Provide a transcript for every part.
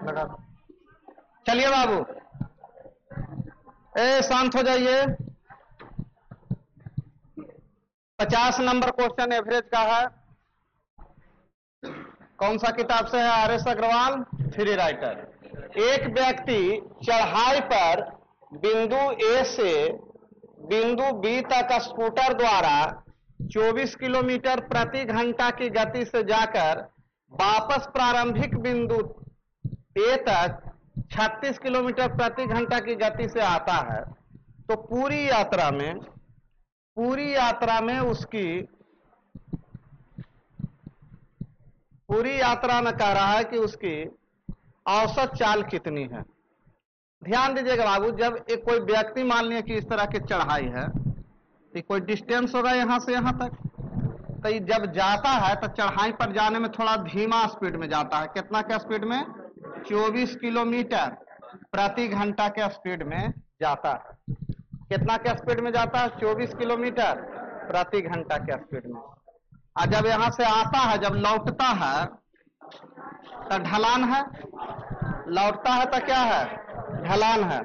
लगा। चलिए बाबू, शांत हो जाइए। 50 नंबर क्वेश्चन एवरेज का है। कौन सा किताब से है? R S Agarwal, free writer. एक व्यक्ति चढ़ाई पर बिंदु ए से बिंदु बी तक स्कूटर द्वारा 24 किलोमीटर प्रति घंटा की गति से जाकर वापस प्रारंभिक बिंदु ए तक 36 किलोमीटर प्रति घंटा की गति से आता है, तो पूरी यात्रा में कह रहा है कि उसकी औसत चाल कितनी है। ध्यान दीजिएगा बाबू, जब एक कोई व्यक्ति मान लिया कि इस तरह की चढ़ाई है, तो कोई डिस्टेंस होगा यहां से यहां तक, तो जब जाता है तो चढ़ाई पर जाने में थोड़ा धीमा स्पीड में जाता है। कितना के स्पीड में? 24 किलोमीटर प्रति घंटा के स्पीड में जाता है। कितना के स्पीड में जाता है? 24 किलोमीटर प्रति घंटा के स्पीड में। और जब यहां से आता है, जब लौटता है तो ढलान है, लौटता है तो क्या है? ढलान है।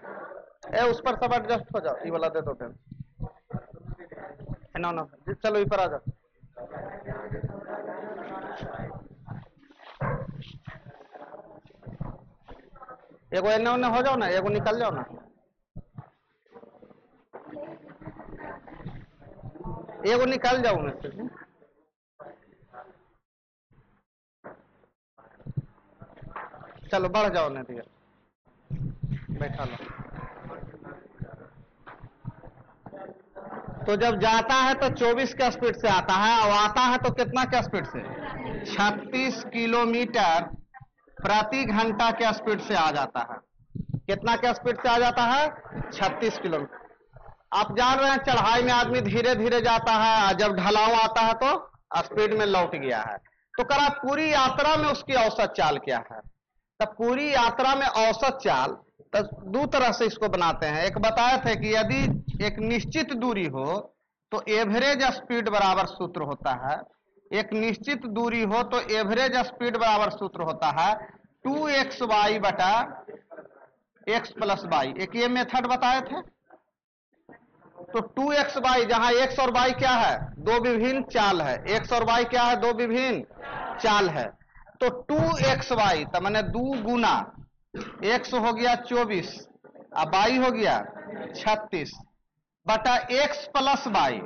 उस पर सब एडजस्ट हो जाओ, ये वाला दे दो पेन। ना चलो ये पर आ जाओ। एगो एने ओने हो जाओ ना, एगो निकल जाओ ना, एगो निकल जाओ में से। चलो बढ़ जाओ, नहीं दिया बैठा लो। तो जब जाता है तो 24 के स्पीड से आता है, और आता है तो कितना के स्पीड से? 36 किलोमीटर प्रति घंटा के स्पीड से आ जाता है। कितना के स्पीड से आ जाता है? 36 किलोमीटर। आप जान रहे हैं चढ़ाई में आदमी धीरे धीरे जाता है, जब ढलाव आता है तो स्पीड में लौट गया है। तो करा पूरी यात्रा में उसकी औसत चाल क्या है? तो पूरी यात्रा में औसत चाल तो दो तरह से इसको बनाते हैं। एक बताए थे कि यदि एक निश्चित दूरी हो तो एवरेज स्पीड बराबर सूत्र होता है। एक निश्चित दूरी हो तो एवरेज स्पीड बराबर सूत्र होता है 2xy बटा x प्लस वाई। एक ये मेथड बताए थे। तो 2xy, जहां x और y क्या है? दो विभिन्न चाल है। x और y क्या है? दो विभिन्न चाल है। तो 2xy तो मैंने 2 गुना x हो गया 24 और y हो गया 36 बटा x प्लस वाई।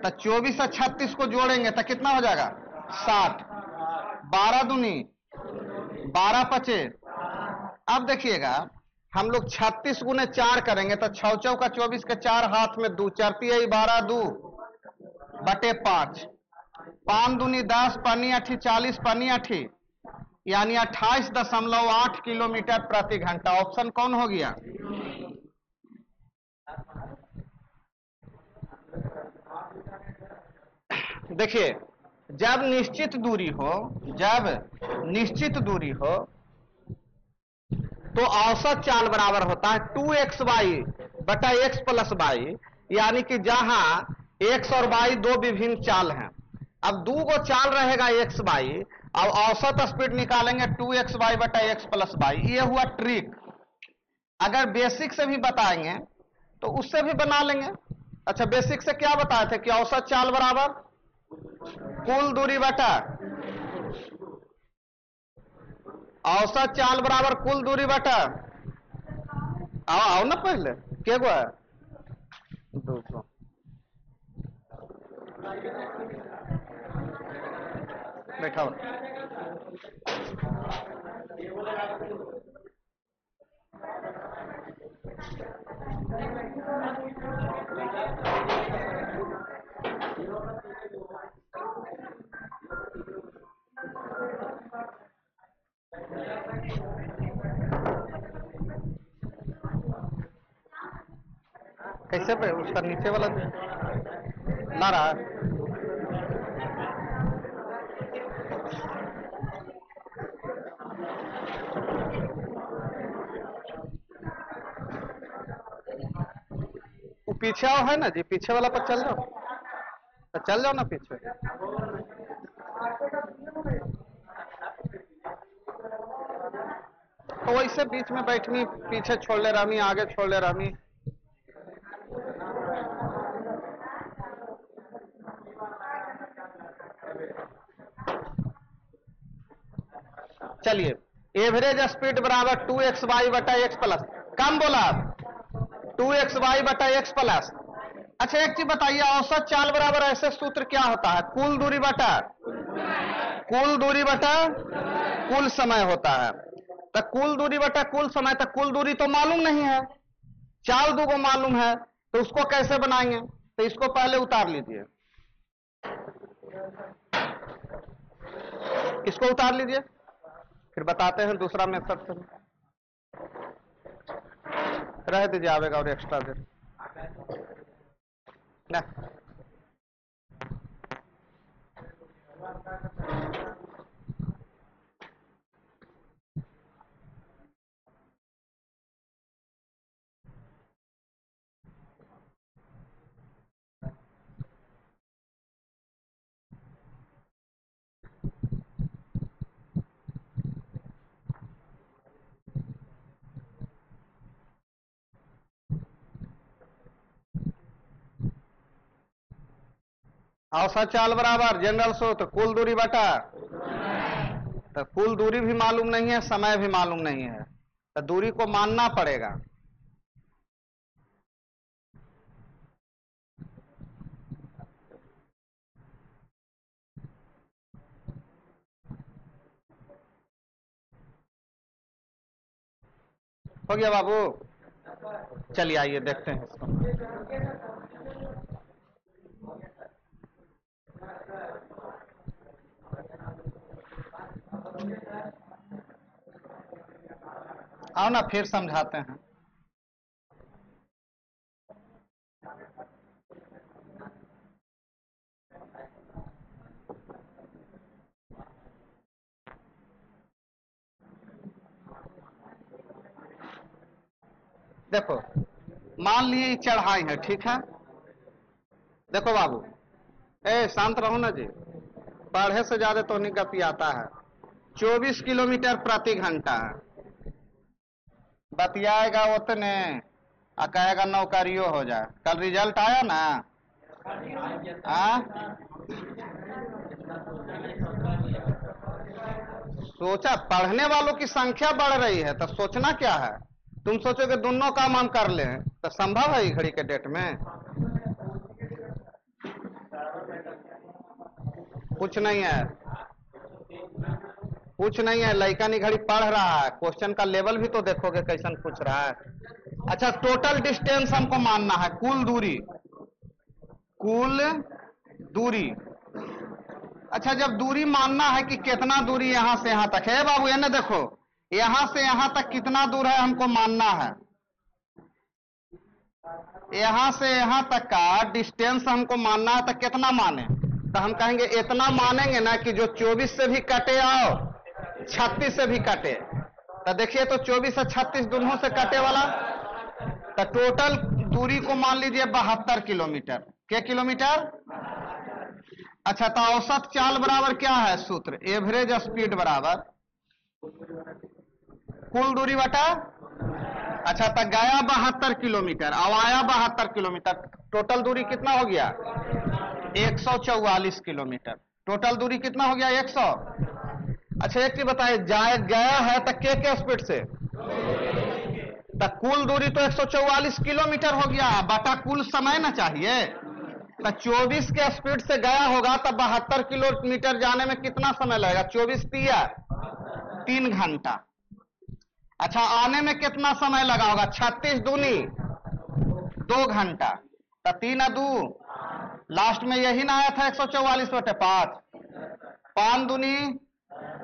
तो 24 और 36 को जोड़ेंगे तो कितना हो जाएगा? 60। 12 दूनी 12 पचे। अब देखिएगा, हम लोग 36 गुने 4 करेंगे तो 6 चौका 24 के 4 हाथ में 2 चरती है 12 2 बटे 5। 5 दूनी 10 पानी 8 40 पानी 8 यानी 28.8 किलोमीटर प्रति घंटा। ऑप्शन कौन हो गया? देखिए, जब निश्चित दूरी हो तो औसत चाल बराबर होता है 2xy बटा x प्लस वाई, यानी कि जहां x और y दो विभिन्न चाल हैं। अब दो गो चाल रहेगा x y, और औसत स्पीड निकालेंगे 2xy बटा x प्लस वाई। ये हुआ ट्रिक। अगर बेसिक से भी बताएंगे तो उससे भी बना लेंगे। अच्छा, बेसिक से क्या बताए थे कि औसत चाल बराबर कुल दूरी बटा औसत चाल बराबर कुल दूरी बटा, आओ ना पहले के गो है? 200। बैठाओ। कैसे पे उसका नीचे वाला ला रहा है? पीछे आओ, है ना जी, पीछे वाला पर चल जाओ, तो चल जाओ ना पीछे। तो वैसे बीच में बैठनी, पीछे छोड़ ले रामी, आगे छोड़ ले रामी। चलिए, एवरेज स्पीड बराबर 2xy बटा x प्लस, कम बोला 2xy बटा x प्लस। अच्छा एक चीज बताइए, औसत चाल बराबर ऐसे सूत्र क्या होता है? कुल दूरी बटा कुल समय होता है। तो कुल दूरी बटा कुल समय, तो कुल दूरी तो मालूम नहीं है, चाल दो को मालूम है, तो उसको कैसे बनाएंगे? तो इसको पहले उतार लीजिए, इसको उतार लीजिए, फिर बताते हैं दूसरा मेथड से। रह दीजिए, आवेगा और एक्स्ट्रा दे ना। औसत चाल बराबर जनरल सूत्र कुल दूरी बटा, तो कुल दूरी भी मालूम नहीं है, समय भी मालूम नहीं है, तो दूरी को मानना पड़ेगा। हो गया बाबू? चलिए आइए देखते हैं इसको। आओ ना, फिर समझाते हैं। देखो, मान लिए चढ़ाई है, ठीक है। देखो बाबू, शांत रहो ना जी, पढ़े से ज्यादा तो नहीं गति आता है। 24 किलोमीटर प्रति घंटा है, बतियाएगा उतने, कहेगा नौकरियों हो जाए। कल रिजल्ट आया ना, सोचा पढ़ने वालों की संख्या बढ़ रही है, तो सोचना क्या है? तुम सोचोगे दोनों काम हम कर ले, तो संभव है घड़ी के डेट में? कुछ नहीं है, कुछ नहीं है। लड़का नहीं घड़ी पढ़ रहा है, क्वेश्चन का लेवल भी तो देखोगे कैसन पूछ रहा है। अच्छा, टोटल डिस्टेंस हमको मानना है, कुल दूरी। अच्छा, जब दूरी मानना है कि कितना दूरी यहां से यहां तक है बाबू, ये ना देखो, यहां से यहां तक कितना दूर है हमको मानना है। यहां से यहां तक का डिस्टेंस हमको मानना है, तो कितना माने? तो हम कहेंगे इतना मानेंगे ना कि जो 24 से भी कटे और 36 से भी कटे। तो देखिए, तो 24 और 36 दोनों से कटे वाला, तो टोटल दूरी को मान लीजिए 72 किलोमीटर। क्या किलोमीटर? अच्छा, तो औसत चाल बराबर क्या है सूत्र? एवरेज स्पीड बराबर कुल दूरी बटा। अच्छा, तो गया 72 किलोमीटर, अब आया 72 किलोमीटर, टोटल दूरी कितना हो गया? 144 किलोमीटर। टोटल दूरी कितना हो गया? 100। अच्छा एक चीज बताइए, जाए गया है तो के स्पीड से, तो कुल दूरी तो 144 किलोमीटर हो गया, बटा कुल समय ना चाहिए। तो 24 के स्पीड से गया होगा तो 72 किलोमीटर जाने में कितना समय लगेगा? 24 तिया 3 घंटा। अच्छा, आने में कितना समय लगा होगा? 36 दूनी 2 घंटा, तो 3 2, लास्ट में यही ना आया था 144/5, 5 दूनी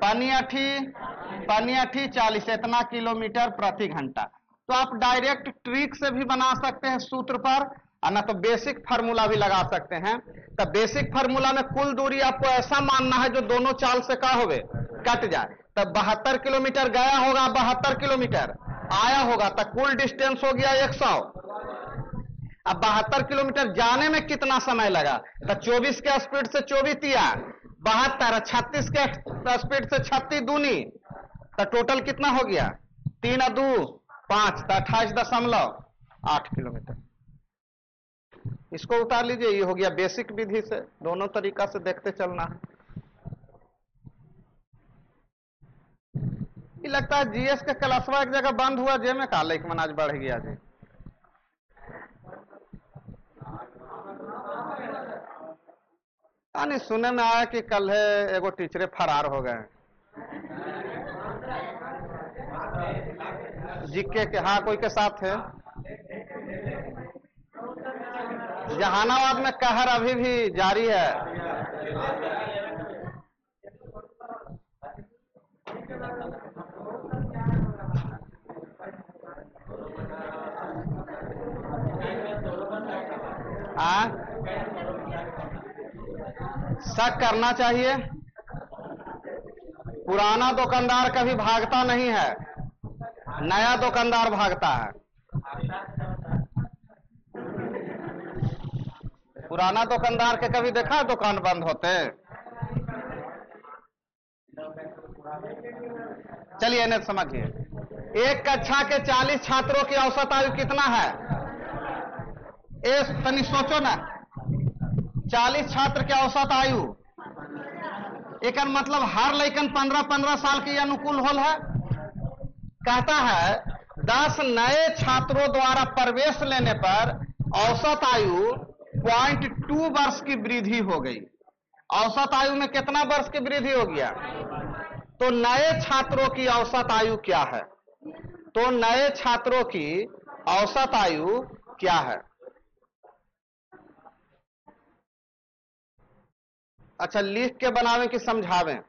पानी अठी 40, इतना किलोमीटर प्रति घंटा। तो आप डायरेक्ट ट्रिक से भी बना सकते हैं सूत्र पर, और ना तो बेसिक फार्मूला भी लगा सकते हैं। तो बेसिक फार्मूला में कुल दूरी आपको ऐसा मानना है जो दोनों चाल से का होवे कट जाए। तब 72 किलोमीटर गया होगा, 72 किलोमीटर आया होगा, तो कुल डिस्टेंस हो गया 100। अब 72 किलोमीटर जाने में कितना समय लगा? तो 24 के स्पीड से 24 तिया 72, 36 के स्पीड से 36 दूनी, तो टोटल कितना हो गया? 3 और 2 5, तो 28.8 किलोमीटर। इसको उतार लीजिए, ये हो गया बेसिक विधि से, दोनों तरीका से देखते चलना है। ये लगता है जीएस के क्लासवा एक जगह बंद हुआ, जे में का लेकिन आज बढ़ गया जी। नहीं, सुने में आया कि कल है एगो टीचरे फरार हो गए जीके के। हाँ, कोई के साथ है। जहानाबाद में कहर अभी भी जारी है। शक करना चाहिए। पुराना दुकानदार कभी भागता नहीं है, नया दुकानदार भागता है। पुराना दुकानदार के कभी देखा दुकान बंद होते? चलिए इन्हें समझिए। एक कक्षा के 40 छात्रों की औसत आयु कितना है? तनी सोचो ना, 40 छात्र के औसत आयु, एक मतलब हर लड़कन 15-15 साल के अनुकूल होल है। कहता है 10 नए छात्रों द्वारा प्रवेश लेने पर औसत आयु 0.2 वर्ष की वृद्धि हो गई। औसत आयु में कितना वर्ष की वृद्धि हो गया? तो नए छात्रों की औसत आयु क्या है? तो नए छात्रों की औसत आयु क्या है? अच्छा, लिख के बनावे कि समझावे?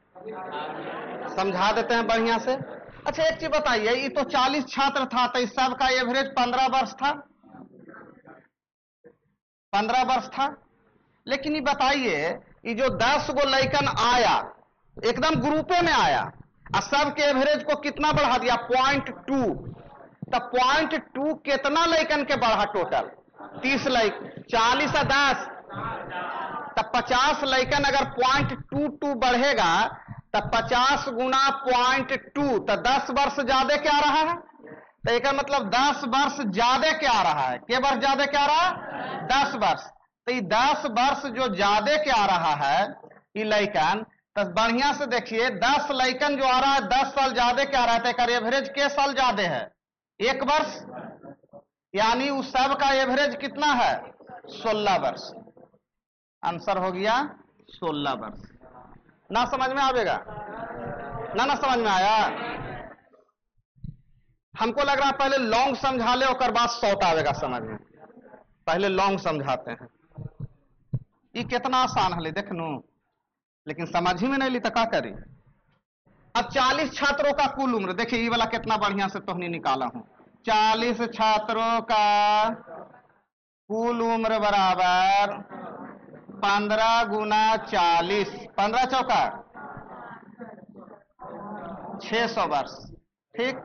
समझा देते हैं बढ़िया से। अच्छा, एक चीज बताइए, ये तो 40 छात्र था, तो इस सब का एवरेज 15 वर्ष था। 15 वर्ष था। लेकिन ये बताइए, ये जो 10 गो लड़कन आया, एकदम ग्रुपों में आया, और सब के एवरेज को कितना बढ़ा दिया? 0.2। तो 0.2 कितना लड़कन के बढ़ा टोटल? 30 लड़कन। 40 और 10 तो 50 लड़कन अगर 0.22 बढ़ेगा तो 50 गुना 0.2, तो 10 वर्ष ज्यादा क्या रहा है? तो एक मतलब 10 वर्ष ज्यादा क्या रहा है? के वर्ष ज्यादा क्या रहा है? 10 वर्ष। तो ये 10 वर्ष जो ज्यादा क्या रहा है ये लड़कन, तो बढ़िया से देखिए, 10 लड़कन जो आ रहा है 10 साल ज्यादा क्या रहा है? तो एवरेज के साल ज्यादा है? 1 वर्ष। यानी उस सब का एवरेज कितना है? 16 वर्ष। आंसर हो गया 16 वर्ष। ना समझ में आवेगा? ना समझ में आया? हमको लग रहा है पहले लॉन्ग समझा ले, और बाद शॉर्ट आवेगा समझ में। पहले लॉन्ग समझाते हैं। ये कितना आसान है देख नू, लेकिन समझ ही में नहीं ली तो क्या करी? अब 40 छात्रों का कुल उम्र देखिए, ये वाला कितना बढ़िया से तोहनी निकाला हूं। 40 छात्रों का कुल उम्र बराबर 15 गुना 40, 15 चौका 600 वर्ष। ठीक।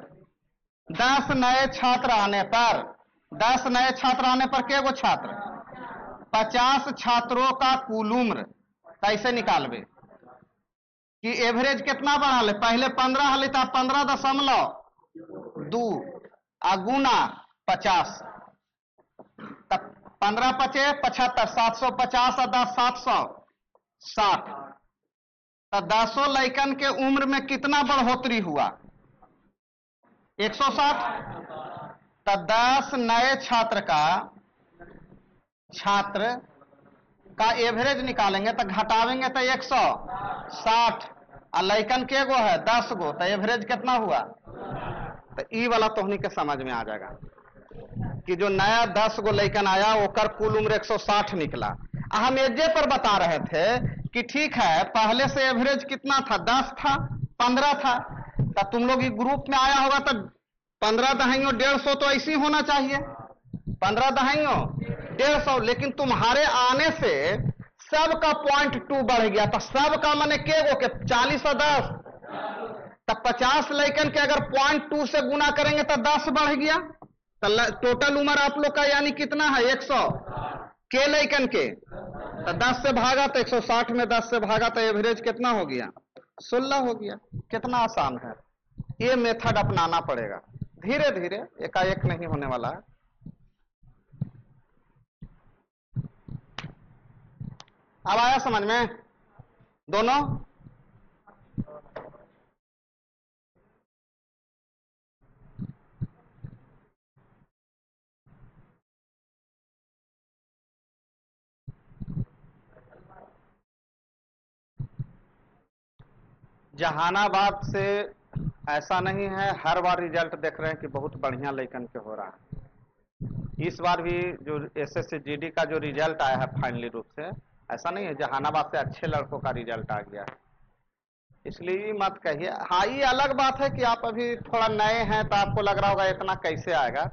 10 नए छात्र आने पर, 10 नए छात्र आने पर के गो छात्र? 50 छात्रों का कुल उम्र। तो ऐसे निकालबे कि एवरेज कितना बढ़ा ले? पहले 15 हले था, 15.2 गुना 50, तब 15 पचे 75, 750 और 10 760। तो 10 लड़कन के उम्र में कितना बढ़ोतरी हुआ? 160। तो 10 नए छात्र का एवरेज निकालेंगे तो घटावेंगे तो 160, और लड़कन के गो है 10 गो, तो एवरेज कितना हुआ? तो ई वाला तोहनी के समझ में आ जाएगा कि जो नया 10 गो लड़कन आया ओकर कुल उम्र 160 निकला। हम एजे पर बता रहे थे कि ठीक है, पहले से एवरेज कितना था? 10 था, 15 था। तो तुम लोग ग्रुप में आया होगा तो 15 दहाइयों 150 तो ऐसी होना चाहिए, 15 दहाइयों 150। लेकिन तुम्हारे आने से सबका 0.2 बढ़ गया, तो सबका मैंने के गो के 40 और 10, तब 50 लड़कन के अगर 0.2 से गुना करेंगे तो 10 बढ़ गया, तो टोटल उम्र आप लोग का यानी कितना है 100 के लैकन के, तो 10 से भागा तो 160 में 10 से भागा तो एवरेज कितना हो गया 16 हो गया। कितना आसान है। ये मेथड अपनाना पड़ेगा धीरे धीरे, एकाएक नहीं होने वाला है। अब आया समझ में दोनों। जहानाबाद से ऐसा नहीं है हर बार रिजल्ट देख रहे हैं कि बहुत बढ़िया लेकिन के हो रहा है। इस बार भी जो एसएससी जीडी का जो रिजल्ट आया है फाइनली रूप से, ऐसा नहीं है जहानाबाद से अच्छे लड़कों का रिजल्ट आ गया है, इसलिए मत कहिए। हाँ, ये अलग बात है कि आप अभी थोड़ा नए हैं तो आपको लग रहा होगा इतना कैसे आएगा।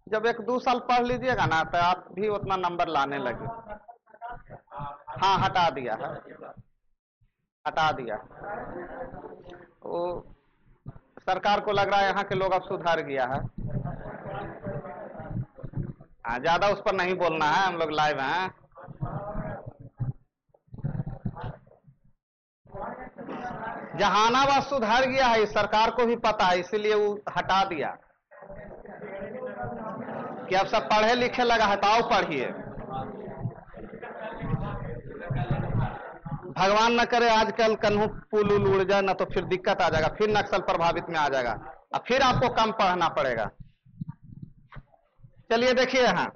जब 1-2 साल पढ़ लीजिएगा ना तो आप भी उतना नंबर लाने लगे। हाँ, हटा दिया है, हटा दिया। वो सरकार को लग रहा है यहाँ के लोग अब सुधर गया है। हाँ, ज्यादा उस पर नहीं बोलना है, हम लोग लाइव हैं। जहानाबाद सुधर गया है, सरकार को भी पता है, इसीलिए वो हटा दिया कि अब सब पढ़े लिखे लगा है तो आओ पढ़िए। भगवान न करे आजकल कन्हू पुल उल उड़ जाए ना तो फिर दिक्कत आ जाएगा, फिर नक्सल प्रभावित में आ जाएगा और फिर आपको कम पढ़ना पड़ेगा। चलिए देखिए यहां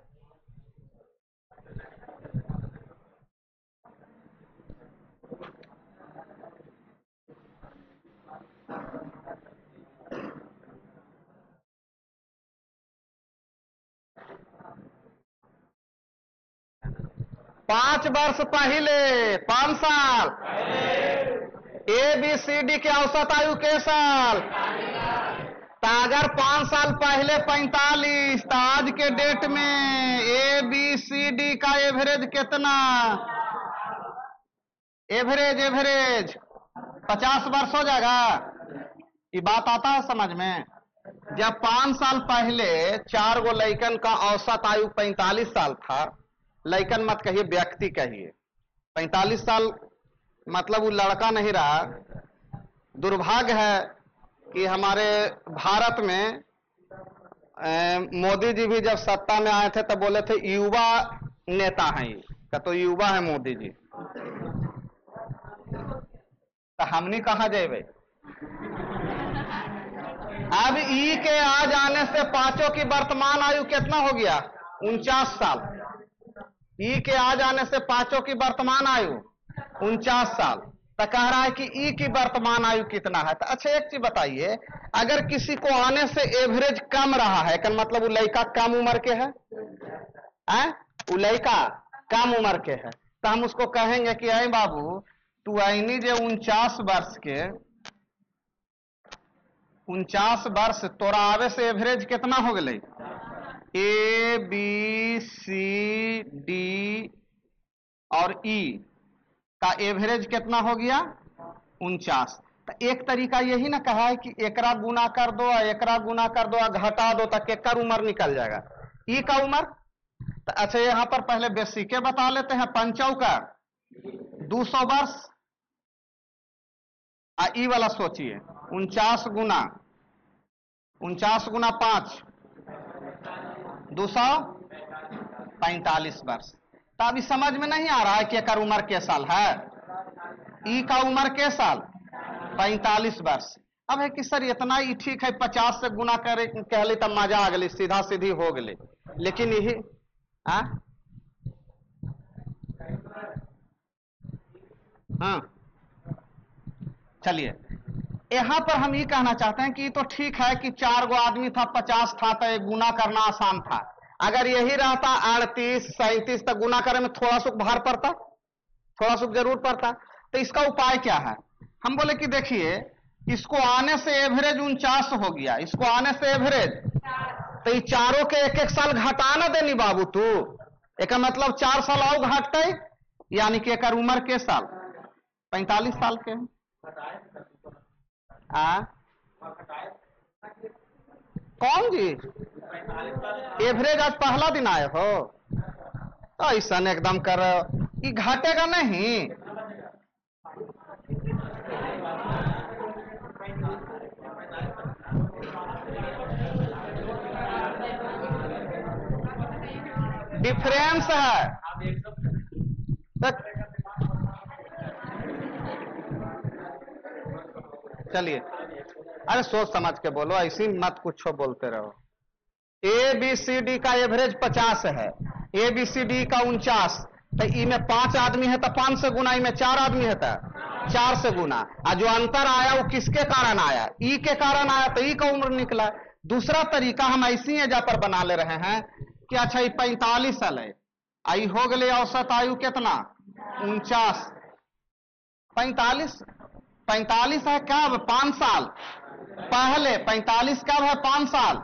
5 वर्ष पहले 5 साल ABCD के औसत आयु के साल, तो अगर 5 साल पहले 45 तो आज के डेट में ABCD का एवरेज कितना, एवरेज 50 वर्ष हो जाएगा। ये बात आता है समझ में। जब 5 साल पहले 4 गो लैकन का औसत आयु 45 साल था, लैकन मत कहिए व्यक्ति कहिए, 45 साल मतलब वो लड़का नहीं रहा। दुर्भाग्य है कि हमारे भारत में मोदी जी भी जब सत्ता में आए थे तो बोले थे युवा नेता हैं, ये तो युवा है मोदी जी, तो हमने कहा जाए। अब ई के आ जाने से पांचों की वर्तमान आयु कितना हो गया 49 साल। ई के आ जाने से पांचों की वर्तमान आयु 49 साल। तो कह रहा है कि ई की वर्तमान आयु कितना है। तो अच्छा एक चीज बताइए, अगर किसी को आने से एवरेज कम रहा है का मतलब वो लड़का कम उम्र के है, वो लड़का कम उम्र के है, तो हम उसको कहेंगे कि अरे बाबू तू आईनी जे 49 वर्ष के 49 वर्ष तोरा आवे से एवरेज कितना हो गए ABCD और E का एवरेज कितना हो गया 49। तो एक तरीका यही ना कहा है कि एकरा गुना कर दो, एकरा गुना कर दो, घटा दो तक एकर उम्र निकल जाएगा। ई का उम्र तो अच्छा यहां पर पहले बेसिके बता लेते हैं। पंचौ का 200 वर्ष, ई वाला सोचिए 49 गुना 5 245 वर्ष। तो अभी समझ में नहीं आ रहा है कि एकर उम्र के साल है, ई का उम्र के साल 45 वर्ष। अब है कि सर इतना ही ठीक है, 50 से गुना करे कहले तब मजा आ गई, सीधा सीधी हो गई, लेकिन यही हाँ चलिए यहां पर हम ये कहना चाहते हैं कि तो ठीक है कि 4 गो आदमी था 50 था तो गुना करना आसान था। अगर यही रहता 38 37 तक गुना करे में थोड़ा सा भार पड़ता, थोड़ा सा जरूर पड़ता। तो इसका उपाय क्या है? हम बोले कि देखिए इसको आने से एवरेज 49 हो गया, इसको आने से एवरेज, तो ये चारों के 1-1 साल घटा ना देनी बाबू तू, एक मतलब 4 साल और घटते, यानी कि एक उम्र के साल 45 साल के कौन जी? एवरेज आज पहला दिन आए हो, ऐसा एकदम कर रहे हो, ये घटेगा नहीं। डिफरेंस है चलिए, अरे सोच समझ के बोलो, ऐसी मत कुछ बोलते रहो। ए बी सी डी का एवरेज 50 है, ए बी सी डी का 49, तो ई में 5 आदमी है तो 5 से गुना, ई में 4 आदमी है तो 4 से गुना। और जो अंतर आया वो किसके कारण आया? ई के कारण आया, तो ई का उम्र निकला। दूसरा तरीका हम ऐसी एजा पर बना ले रहे हैं कि अच्छा ये 45 साल है, आई हो गए औसत आयु कितना? 49। 45 है क्या? 5 साल पहले 45 कब है? 5 साल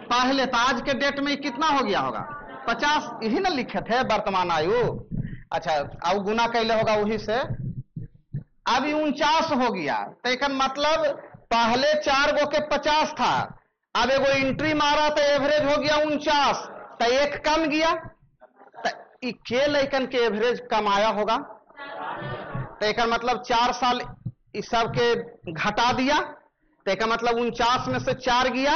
पहले। तो आज के डेट में कितना हो गया होगा? 50। यही ना लिखे थे वर्तमान आयु। अच्छा, अब गुना कैले होगा वही से, अब 49 हो गया। तो एक मतलब पहले 4 गो के 50 था, अब एगो एंट्री मारा तो एवरेज हो गया 49, तो एक कम गया। तो के लैकन के एवरेज कम आया होगा, तो एक मतलब 4 साल इस सब के घटा दिया, तो एक मतलब 49 में से 4 गया,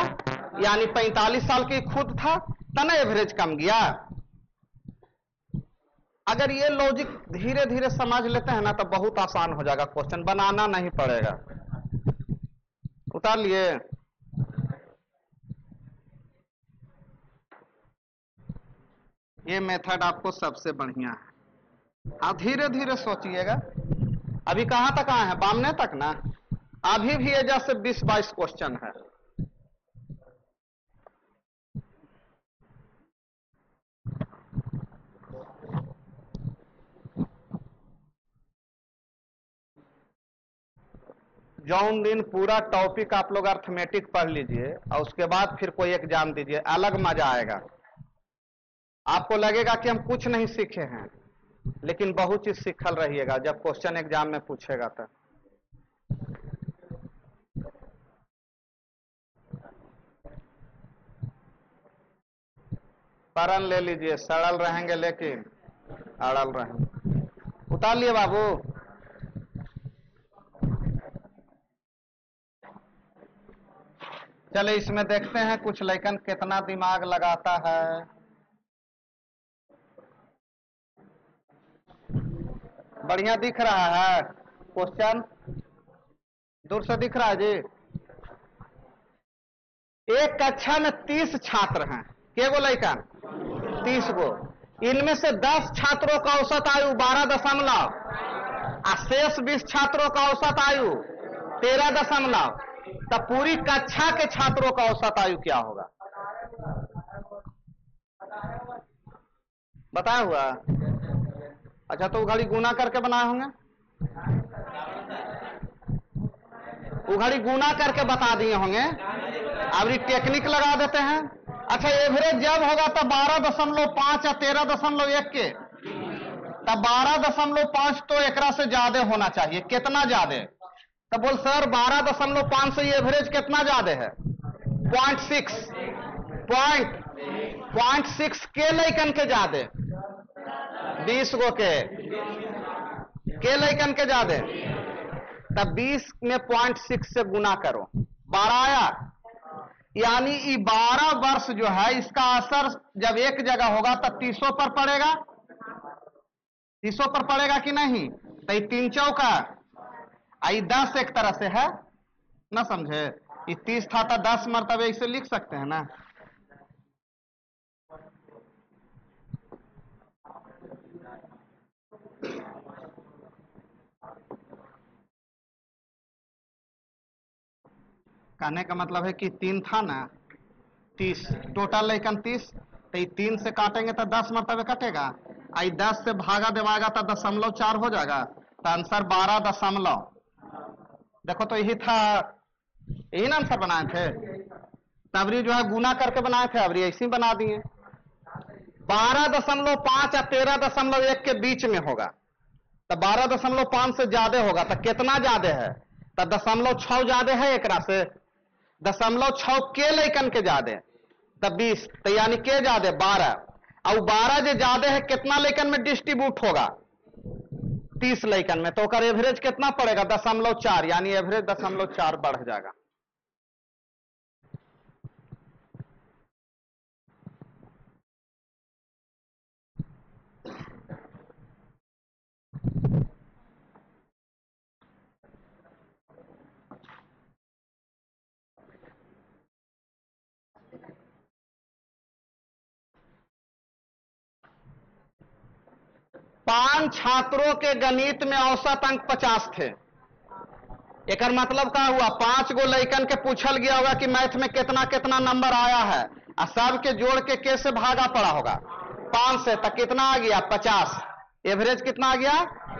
यानी 45 साल की खुद था, तना एवरेज कम गया। अगर ये लॉजिक धीरे धीरे समझ लेते हैं ना तो बहुत आसान हो जाएगा, क्वेश्चन बनाना नहीं पड़ेगा। उतार लिए? ये मेथड आपको सबसे बढ़िया है। आप धीरे धीरे सोचिएगा। अभी कहां तक आए हैं? बामने तक ना। अभी भी एजा से 20-22 क्वेश्चन है। जौन दिन पूरा टॉपिक आप लोग अर्थमेटिक पढ़ लीजिए और उसके बाद फिर कोई एग्जाम दीजिए, अलग मजा आएगा। आपको लगेगा कि हम कुछ नहीं सीखे हैं, लेकिन बहुत चीज सीखल रहिएगा जब क्वेश्चन एग्जाम में पूछेगा तो। परन ले लीजिए, सरल रहेंगे लेकिन अड़ल रहेंगे। उतार लिए बाबू? चले इसमें देखते हैं कुछ लैकन कितना दिमाग लगाता है। बढ़िया दिख रहा है क्वेश्चन? दूर से दिख रहा है जी? एक कक्षा में 30 छात्र हैं, के गो लैकन? 30 गो। इनमें से 10 छात्रों का औसत आयु 12 और शेष 20 छात्रों का औसत आयु 13। तो पूरी कक्षा के छात्रों का औसत आयु क्या होगा? बताया हुआ? अच्छा, तो उघाड़ी गुना करके बनाए होंगे, उघाड़ी गुना करके बता दिए होंगे। अब ये टेक्निक लगा देते हैं। अच्छा, एवरेज जब होगा तो 12.5 या 13.1 के, तब 12.5 तो एकरा से ज्यादा होना चाहिए। कितना ज्यादा? तो बोल सर 12.5 से एवरेज कितना ज्यादा है? 0.6 के लैकन के ज्यादा, 20 गो के लैकन के ज्यादा। तब 20 में 0.6 से गुना करो, 12 आया। यानी ये 12 वर्ष जो है इसका असर जब एक जगह होगा तब 30 पर पड़ेगा। 30 पर पड़ेगा कि नहीं? तो 3 चौका, आई 10 एक तरह से है ना, समझे? ये 30 था तो 10 मरतबे इसे लिख सकते हैं ना। कहने का मतलब है कि 3 था ना, 30 टोटल लेकिन 30, तो 3 से काटेंगे तो 10 मरतबे कटेगा। आई 10 से भागा देवाएगा तो 0.4 हो जाएगा, तो आंसर 12 देखो तो यही था, यही ना आंसर बनाए थे। तबरी जो है गुना करके बनाए थे, अबरी ऐसे ही बना दिए। 12.5 या 13.1 के बीच में होगा, तो 12.5 से ज्यादा होगा। तो कितना ज्यादा है? तो 0.6 ज्यादा है एकरा से। 0.6 के लैकन के ज्यादा तो 20, तो यानी के ज्यादा 12, और 12 जो ज्यादा है कितना लैकन में डिस्ट्रीब्यूट होगा 30 लैकन में, तो ओकर एवरेज कितना पड़ेगा 0.4, यानी एवरेज 0.4 बढ़ जाएगा। पांच छात्रों के गणित में औसत अंक 50 थे। एक मतलब क्या हुआ, 5 गो लैकन के पूछल गया होगा कि मैथ में कितना कितना नंबर आया है, और सब के जोड़ के कैसे भागा पड़ा होगा 5 से, तक कितना आ गया 50, एवरेज कितना आ गया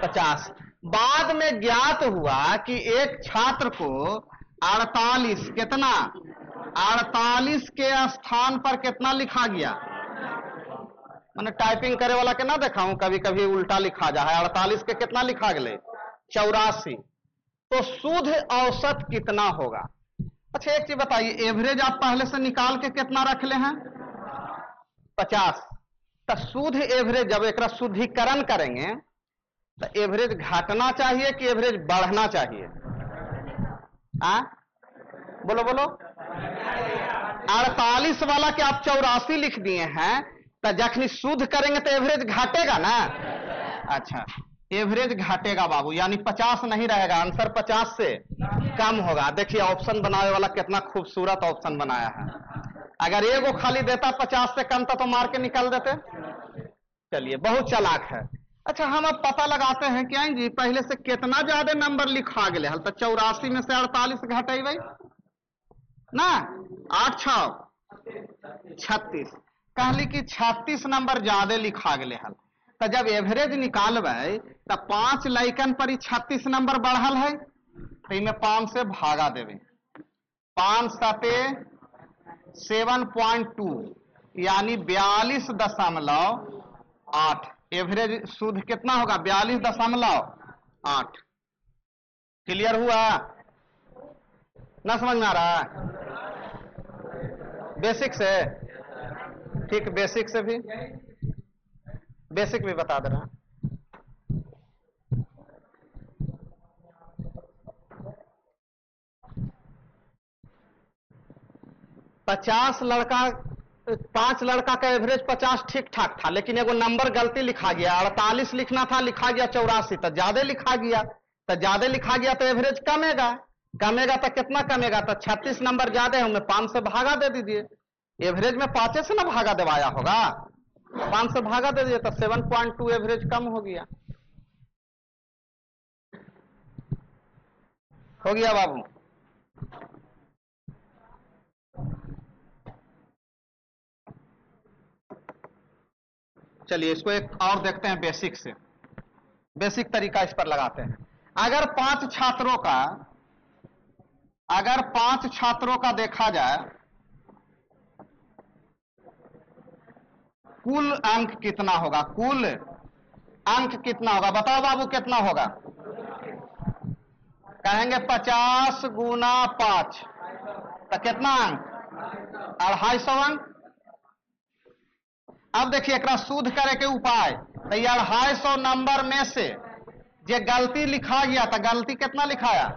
50। बाद में ज्ञात हुआ कि एक छात्र को 48 कितना 48 के स्थान पर कितना लिखा गया, मैंने टाइपिंग करे वाला के ना देखा हूं, कभी कभी उल्टा लिखा जा है, 48 के कितना लिखा गया 84, तो शुद्ध औसत कितना होगा। अच्छा एक चीज बताइए, एवरेज आप पहले से निकाल के कितना रख ले हैं 50, तो शुद्ध एवरेज जब एक शुद्धिकरण करेंगे तो एवरेज घटना चाहिए कि एवरेज बढ़ना चाहिए, बोलो बोलो। 48 वाला के आप 84 लिख दिए हैं, तो जखनी शुद्ध करेंगे तो एवरेज घटेगा ना। अच्छा एवरेज घटेगा बाबू, यानी 50 नहीं रहेगा, आंसर 50 से कम होगा। देखिए ऑप्शन बनाने वाला कितना खूबसूरत ऑप्शन बनाया है, अगर एगो खाली देता 50 से कम था तो मार के निकाल देते। चलिए बहुत चालाक है। अच्छा हम अब पता लगाते हैं क्या जी, पहले से कितना ज्यादा नंबर लिखा गया है, तो 84 में से 48 घटेबै ना, 8 6 36, कहली कि 36 नंबर ज्यादा लिखा गया है, तो जब एवरेज निकालबै तो 5 लैकन पर 36 नंबर बढ़ल है, तो इनमें 5 से भागा देवे, 5 सते 7.2 यानी 42.8, एवरेज शुद्ध कितना होगा 42.8। क्लियर हुआ ना, समझ में आ रहा है बेसिक से, ठीक बेसिक से भी, बेसिक भी बता दे रहा है। पांच लड़का का एवरेज 50 ठीक ठाक था, लेकिन एगो नंबर गलती लिखा गया, 48 लिखना था लिखा गया 84, तो ज्यादा लिखा गया, तो ज्यादा लिखा गया तो एवरेज कमेगा, कमेगा तो कितना कमेगा, तो 36 नंबर ज्यादा है, उनमें 5 से भागा दे दीजिए, एवरेज में 5 से ना भागा दिवाया होगा, 5 से भागा दे दीजिए तो 7.2 एवरेज कम हो गया। हो गया बाबू। चलिए इसको एक और देखते हैं बेसिक से, बेसिक तरीका इस पर लगाते हैं। अगर 5 छात्रों का देखा जाए, कुल अंक कितना होगा, कुल अंक कितना होगा, बताओ बाबू कितना होगा। कहेंगे 50 गुना 5, तो कितना अंक 250 अंक। अब देखिए एक शुद्ध करे के उपाय, तो 250 नंबर में से जो गलती लिखा गया था, गलती कितना लिखाया,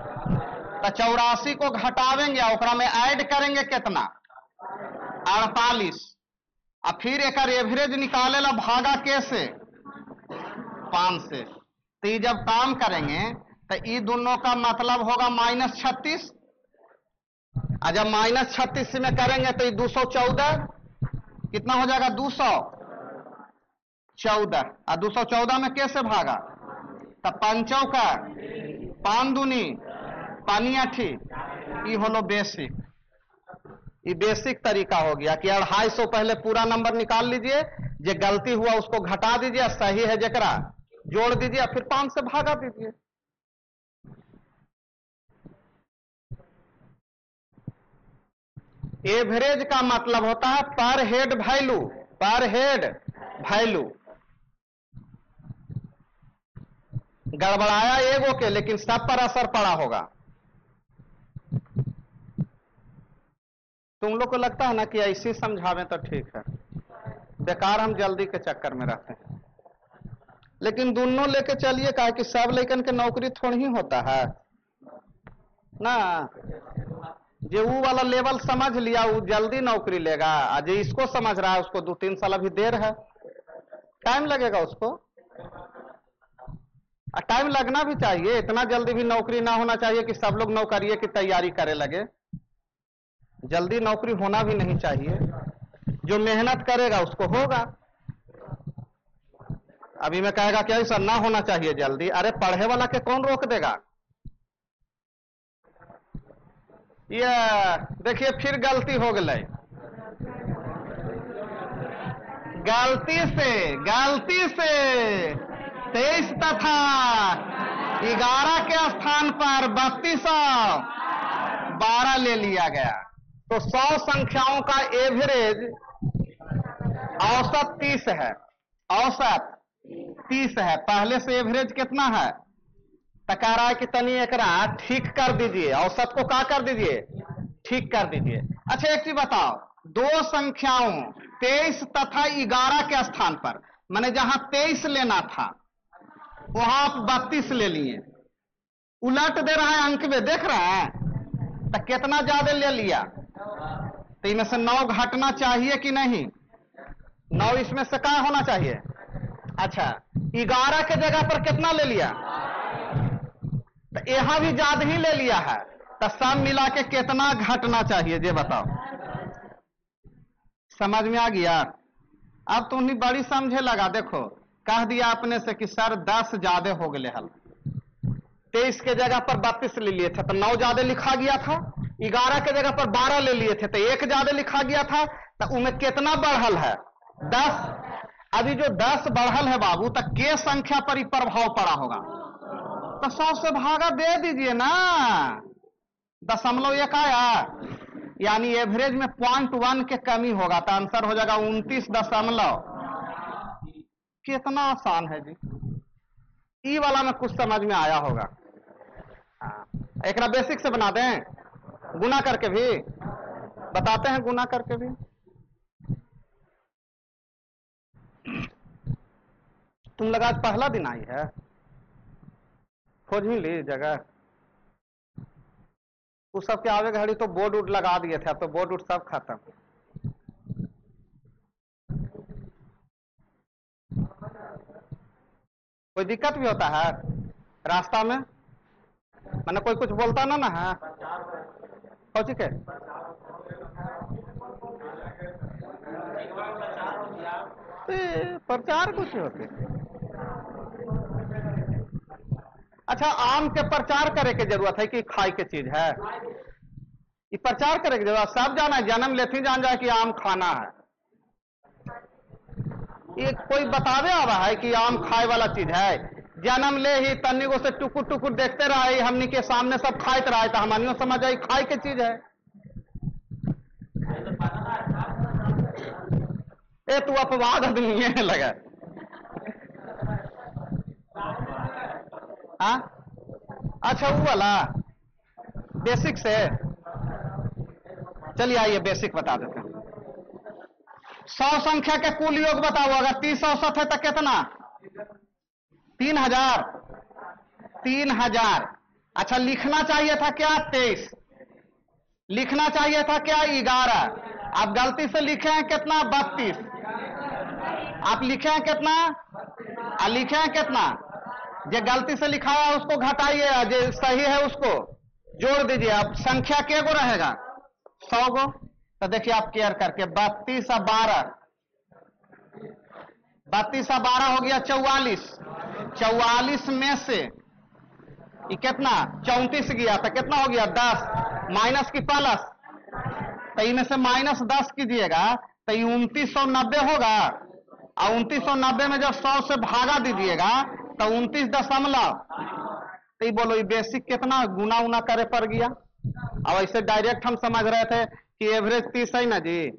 तो 84 को घटावेंगे और में ऐड करेंगे कितना 48, और फिर एक एवरेज निकाले ला भागा कैसे 5 से, तो ये जब काम करेंगे तो ये दोनों का मतलब होगा -36, और जब -36 में करेंगे तो ये 214 कितना हो जाएगा 214, और 214 में कैसे भागा, तो 5 का 5 दूनी 5 8, ये होलो बेसिक। ये बेसिक तरीका हो गया कि 250 पहले पूरा नंबर निकाल लीजिए, जो गलती हुआ उसको घटा दीजिए, सही है जकरा जोड़ दीजिए, फिर 5 से भागा दीजिए। एवरेज का मतलब होता है पर हेड वैल्यू, पर हेड वैल्यू। गड़बड़ाया एगो के, लेकिन सब पर असर पड़ा होगा। तुम लोग को लगता है ना कि ऐसे समझावें तो ठीक है, बेकार हम जल्दी के चक्कर में रहते हैं। लेकिन दोनों लेके चलिए, कहा कि सब लेकिन के नौकरी थोड़ी ही होता है ना। जो वो वाला लेवल समझ लिया वो जल्दी नौकरी लेगा, जो इसको समझ रहा है उसको 2-3 साल अभी देर है, टाइम लगेगा उसको। टाइम लगना भी चाहिए, इतना जल्दी भी नौकरी ना होना चाहिए कि सब लोग नौकरी की तैयारी करे लगे। जल्दी नौकरी होना भी नहीं चाहिए, जो मेहनत करेगा उसको होगा। अभी मैं कहेगा कि ऐसा ना होना चाहिए जल्दी, अरे पढ़े वाला के कौन रोक देगा। ये देखिए फिर गलती हो गई, गलती से 23 तथा 11 के स्थान पर 3212 ले लिया गया। तो 100 संख्याओं का एवरेज औसत 30 है, औसत 30 है। पहले से एवरेज कितना है, तो कह रहा है कि तनी एकरा ठीक कर दीजिए, औसत को क्या कर दीजिए, ठीक कर दीजिए। अच्छा एक चीज बताओ, दो संख्याओं 23 तथा 11 के स्थान पर, मैंने जहां 23 लेना था वहां आप 32 ले लिए, उलट दे रहा है अंक में, देख रहे हैं, तो कितना ज्यादा ले लिया। तो इनमें से 9 घटना चाहिए कि नहीं, 9 इसमें से क्या होना चाहिए। अच्छा 11 के जगह पर कितना ले लिया, तो यहां भी ज्यादा ही ले लिया है, तो सब मिला के कितना घटना चाहिए ये बताओ। समझ में आ गया। अब तुम बड़ी समझे लगा, देखो कह दिया अपने से कि सर 10 ज्यादा हो गए हल, 23 के जगह पर 32 ले लिए थे तो 9 ज्यादा लिखा गया था, 11 के जगह पर 12 ले लिए थे तो 1 ज्यादा लिखा गया था, तो उनमें कितना बढ़ल है, 10। अभी जो 10 बढ़ल है बाबू, तो के संख्या पर ही प्रभाव पड़ा होगा, तो 100 से भागा दे दीजिए ना, 0.1 आया, यानी एवरेज में 0.1 के कमी होगा, तो आंसर हो जाएगा 29 कितना आसान है जी। ई वाला में कुछ समझ में आया होगा। एक बेसिक से बना दें, गुना करके भी बताते हैं, गुना करके भी। तुम लगा आज पहला दिन आई है, खोज ही ली जगह। उस सब के आवे घड़ी तो बोर्ड उड लगा दिए थे, अब तो बोर्ड उड सब खत्म। कोई दिक्कत भी होता है रास्ता में, मैंने कोई कुछ बोलता ना है, हो चुके प्रचार कुछ होते। अच्छा आम के प्रचार करे के जरूरत है कि खाई के चीज है, ये प्रचार करे की जरूरत, सब जाना है, जन्म लेते जान जाए कि आम खाना है। ये कोई बतावे आ रहा है कि आम खाए वाला चीज है, जन्म ले ही तन्नी को से टुकुर टुकुर देखते रहे, हमनी के सामने सब खाते रहे, तो हमनियों समझ आई खाए के चीज है। ए तू अपवाद आदमी है लगा। हाँ अच्छा वो वाला बेसिक से, चलिए आइए बेसिक बता देते हैं। 100 संख्या के कुल योग बताओ, अगर 30 औसत है तो कितना, 3000। 3000। अच्छा लिखना चाहिए था क्या 23, लिखना चाहिए था क्या 11, आप गलती से लिखे हैं कितना 32, आप लिखे हैं कितना, लिखे हैं कितना, जो गलती से लिखा है उसको घटाइए, जो सही है उसको जोड़ दीजिए। अब संख्या के गो रहेगा, 100 गो। तो देखिए आप केयर करके 32 और 12, 32 और 12 हो गया 44, 44 में से ये कितना 34 गया, तो कितना हो गया 10, माइनस की प्लस, तो इनमें से -10 कीजिएगा तो ये 2990 होगा, और 2990 में जब 100 से भागा दीजिएगा तो 29 दशमलव, तो ये बोलो ये बेसिक कितना गुना उना करे पड़ गया। अब ऐसे डायरेक्ट हम समझ रहे थे कि एवरेज 30 है ना जी,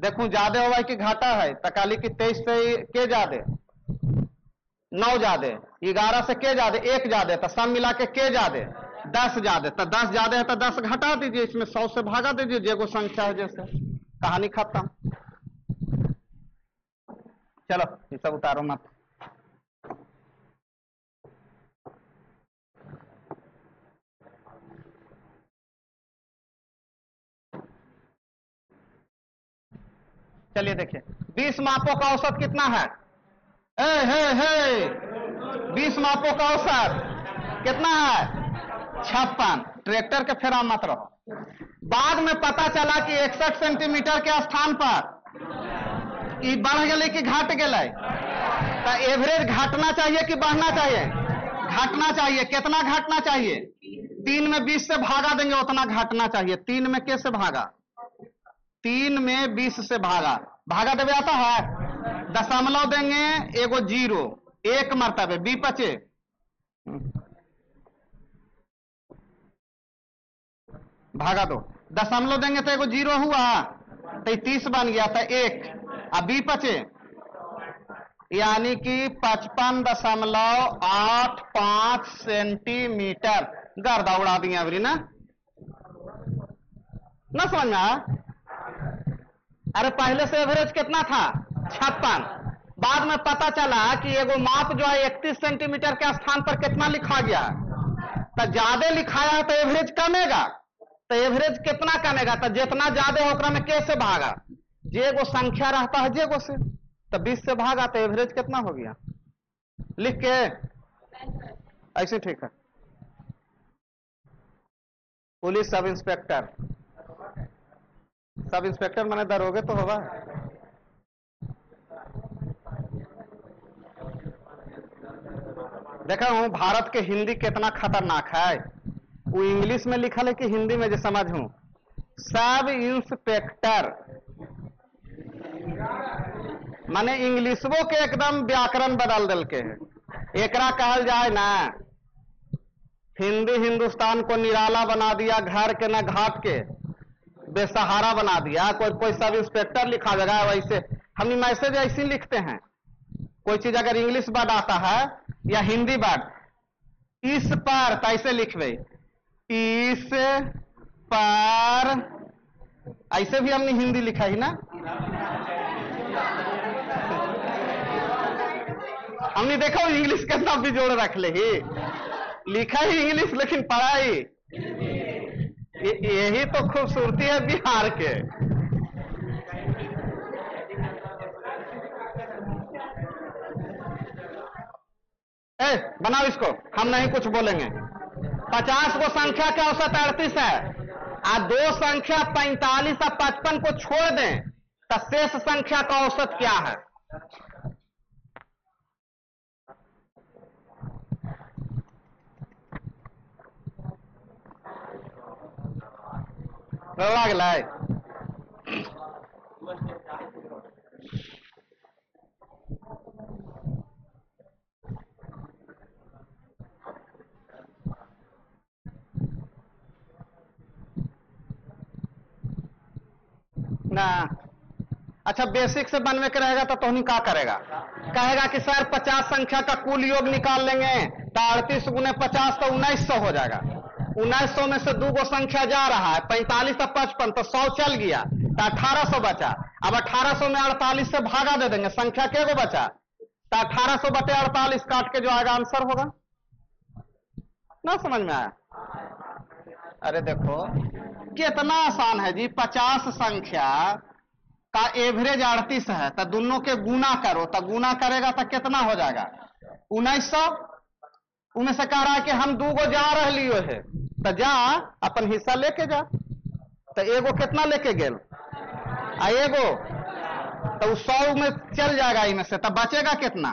देखूं ज्यादा हुआ है कि घाटा है, तकाली की 23 से के ज्यादा, 9 ज्यादा, 11 से के ज्यादा, 1 ज्यादा, तो सब मिला के ज्यादा, 10 ज्यादा, तो 10 ज्यादा है तो 10 घटा दीजिए, इसमें 100 से भागा दीजिए, जे को संख्या है जैसे, कहानी खत्म। चलो ये सब उतारो मत। चलिए देखिए, 20 मापों का औसत कितना है? 20 मापों का औसत कितना है? 56। ट्रैक्टर के फेरा मत रहो। बाद में पता चला कि 61 सेंटीमीटर के स्थान पर ई बढ़ गए कि घट गए, तो एवरेज घटना चाहिए कि बढ़ना चाहिए? घटना चाहिए। कितना घटना चाहिए? 3 में 20 से भागा देंगे उतना घटना चाहिए। 3 में कैसे भागा? 3 में 20 से भागा, भागा देवे आता है, दशमलव देंगे, एगो 0, 1 मरतबे, बी बचे, भागा दो, दशमलव देंगे तो एगो 0 हुआ, तो 30 बन गया था 1, अब बी बचे, यानी कि 55.85 सेंटीमीटर। गर्दा उड़ा दिए अबरी ना समझ में आया? अरे पहले से एवरेज कितना था? 56। बाद में पता चला कि एगो माप जो है 31 सेंटीमीटर के स्थान पर कितना लिखा गया, तो ज्यादा लिखाया है तो एवरेज कमेगा, तो एवरेज कितना कमेगा? तो जितना ज्यादा है में कैसे भागा, जे गो संख्या रहता है जे गो से, तो 20 से भागा तो एवरेज कितना हो गया? लिख के ऐसे ठीक है। Police sub inspector, sub inspector माने दरोगे तो होगा। देखा हूं भारत के हिंदी कितना खतरनाक है। वो इंग्लिश में लिखा है कि हिंदी में जो समझूं, सब इंस्पेक्टर माने इंग्लिशवो के एकदम व्याकरण बदल दल के है। एकरा कहल जाए ना, हिंदी हिंदुस्तान को निराला बना दिया, घर के न घाट के बेसहारा बना दिया। कोई सब इंस्पेक्टर लिखा देगा, वैसे हम मैसेज ऐसे लिखते हैं। कोई चीज अगर इंग्लिश वर्ड आता है या हिंदी वर्ड, इस पर तो ऐसे लिखवे, इस पर, ऐसे भी हमने हिंदी लिखा ही ना। हमने देखा इंग्लिश के साथ भी जोड़ रख ले ही, लिखा ही इंग्लिश लेकिन पढ़ाई, यही तो खूबसूरती है बिहार के। बनाओ इसको, हम नहीं कुछ बोलेंगे। 50 को संख्या का औसत 38 है, और 2 संख्या 45 और 55 को छोड़ दें तो शेष संख्या का औसत क्या है? गला ना। अच्छा बेसिक से बनने के रहेगा तो नहीं क्या करेगा? कहेगा कि सर 50 संख्या का कुल योग निकाल लेंगे, तो 38 गुने 50 तो 1900 हो जाएगा। 1900 में से 2 गो संख्या जा रहा है, 45 और 55, तो 100 चल गया, तो 1800 बचा। अब 1800 में 48 से भागा दे देंगे, संख्या के गो बचा, तो 1800 बटे 48 काट के जो आएगा आंसर होगा ना। समझ में आया? अरे देखो कितना आसान है जी। 50 संख्या का एवरेज 38 है, तो दोनों के गुना करो, तो गुना करेगा तो कितना हो जाएगा? 1900। उनमें से कह रहा है कि हम 2 गो जा रहे लियो है, तो जा अपन हिस्सा लेके जा, तो एगो कितना लेके गेल आ एगो, तो 100 में चल जाएगा इनमें से, तो बचेगा कितना?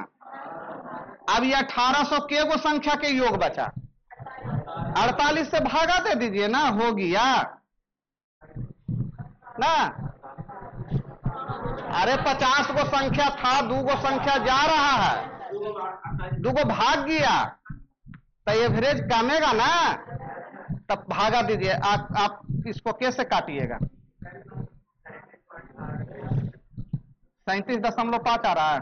अब ये 1800 के गो संख्या के योग बचा, 48 से भागा दे दीजिए ना, हो गया ना। अरे 50 गो संख्या था, 2 गो संख्या जा रहा है, 2 गो भाग गया, तो एवरेज कमेगा ना, तब भागा दीजिए। आप इसको कैसे काटिएगा? 37.5 आ रहा है।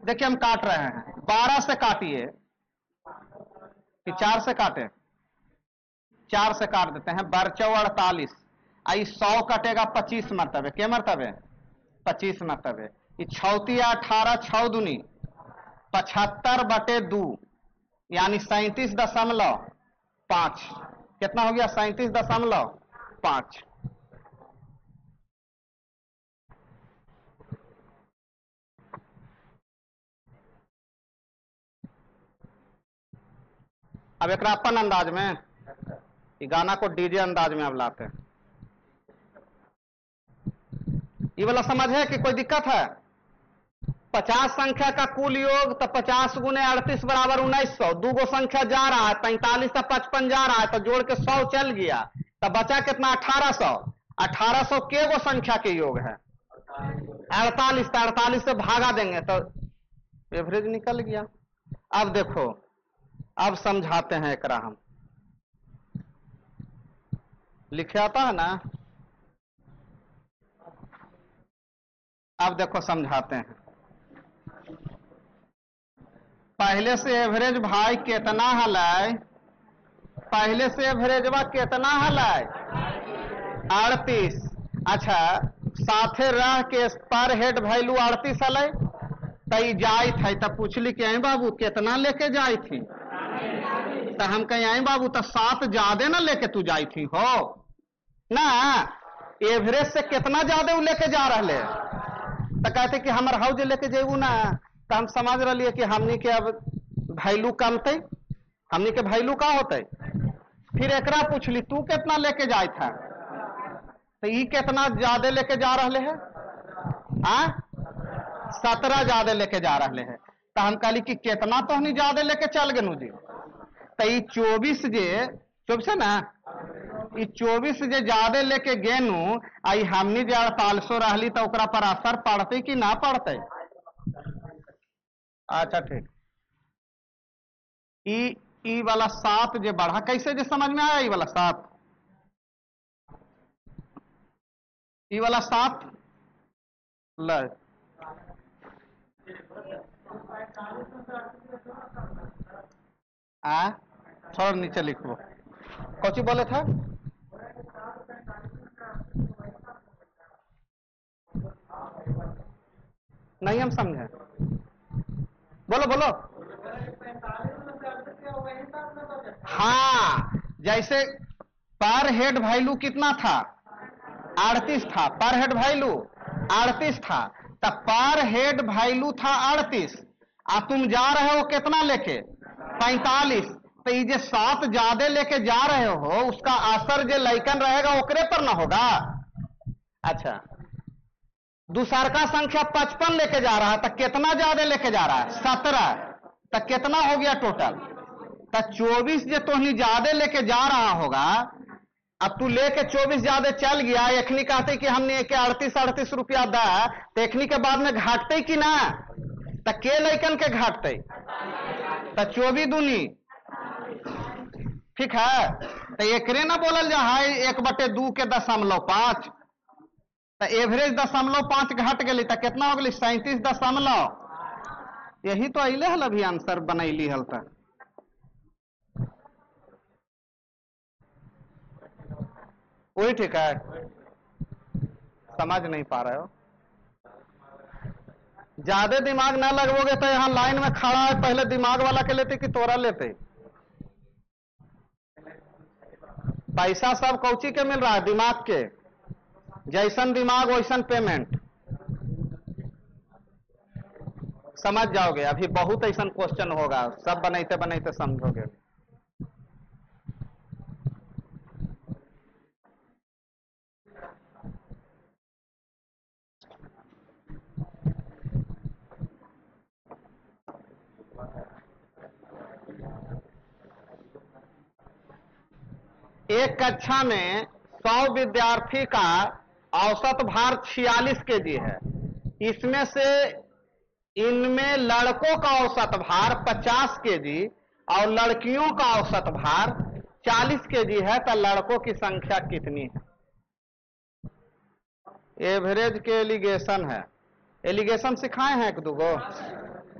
देखिए हम काट रहे हैं, 12 से काटिए कि 4 से काटे? 4 से काट देते हैं, बरचौ 48, आई 100 कटेगा 25 मरतबे, के मरतबे 25 मरतबे, ये 6 18 6 दूनी 75/2 यानी 37.5, कितना हो गया 37.5। अब एक अपन अंदाज में, ये गाना को डीजे अंदाज में अब लाते हैं। ये वाला समझ है कि कोई दिक्कत है? 50 संख्या का कुल योग तो 50 गुने 38 बराबर 1900, 2 गो संख्या जा रहा है 45 से 55 जा रहा है, तो जोड़ के 100 चल गया, तो बचा कितना 1800। 1800 के गो संख्या के योग है 48, तो 48 से भागा देंगे तो एवरेज निकल गया। अब देखो, अब समझाते हैं एकरा हम, लिखे आता है ना, अब देखो समझाते हैं। पहले से एवरेज भाई कितना हलाई, पहले से एवरेजवा कितना हलाई 38। अच्छा, साथे रह के पर हेड वैल्यू 38 हलै, तई जाई थी, तब पूछली कि आई बाबू कितना लेके जाई थी, तो हम कहीं आई बाबू तो 7 ज्यादा ना लेके तू जाई थी हो ना, एवरेज से कितना ज्यादा वो लेके जा रहे, तो कहते कि हमार हाउ जे लेके जेबू ना, तो हम समझ रही कि हमनी के अब वैल्यू कमते, हमनी के वैल्यू का होते। फिर एकरा पूछली तू कितना लेके जाए था, तो ये कितना ज्यादा लेके जा रहे है, 17 ज्यादा लेके जा रहे है, तो हम कहली कि कितना तो नहीं ज्यादा लेके चल गए जी, तो ये 24 है ना, ये 24 जे ज्यादा लेके गेनू, आई हमनी जे 4800 रहली, तो ओकरा पर असर पड़ते कि ना पड़ते? अच्छा ठीक, ई वाला 7 जे बढ़ा कैसे जे समझ में आया, ई वाला 7, ई वाला 7 ल थोड़ा नीचे लिखो, कौची बोले था? नहीं हम समझे, बोलो बोलो। हाँ, जैसे पर हेड वैल्यू कितना था 38 था, पर हेड वैल्यू 38 था, तो पर हेड वैल्यू था 38, आ तुम जा रहे हो कितना लेके 45, तो ये जो 7 ज्यादा लेके जा रहे हो, उसका असर जो लैकन रहेगा ओकरे पर ना होगा। अच्छा, दूसर का संख्या 55 लेके जा रहा है, तो कितना ज्यादा लेके जा रहा है 17, तो कितना हो गया टोटल, तो 24 जो तो नहीं ज्यादा लेके जा रहा होगा, अब तू लेके 24 ज्यादा चल गया, एखनी कहते कि हमने एक 38 रुपया दा, तो एखनी के बाद में घाटते कि ना, तो के लैकन के घाटते, तो 24 दूनी, ठीक है, तो एकरे ना बोलल जा है 1/2 के 0.5, तो एवरेज 0.5 घट गई, तो कितना हो गई 37 यही तो अले हल, अभी आंसर बनैली हल, तो वही ठीक है, समझ नहीं पा रहे हो, ज्यादा दिमाग ना लगवोगे तो यहाँ लाइन में खड़ा है, पहले दिमाग वाला के लेते कि तोरा लेते? पैसा सब कौची के मिल रहा है, दिमाग के, जैसन दिमाग वैसन पेमेंट, समझ जाओगे। अभी बहुत ऐसा क्वेश्चन होगा, सब बनाते बनाते समझोगे। एक कक्षा में 100 विद्यार्थी का औसत भार 46 केजी है, इसमें से इनमें लड़कों का औसत भार 50 केजी और लड़कियों का औसत भार 40 केजी है, तो लड़कों की संख्या कितनी है? एवरेज के एलिगेशन है, एलिगेशन सिखाए हैं 1-2 गो?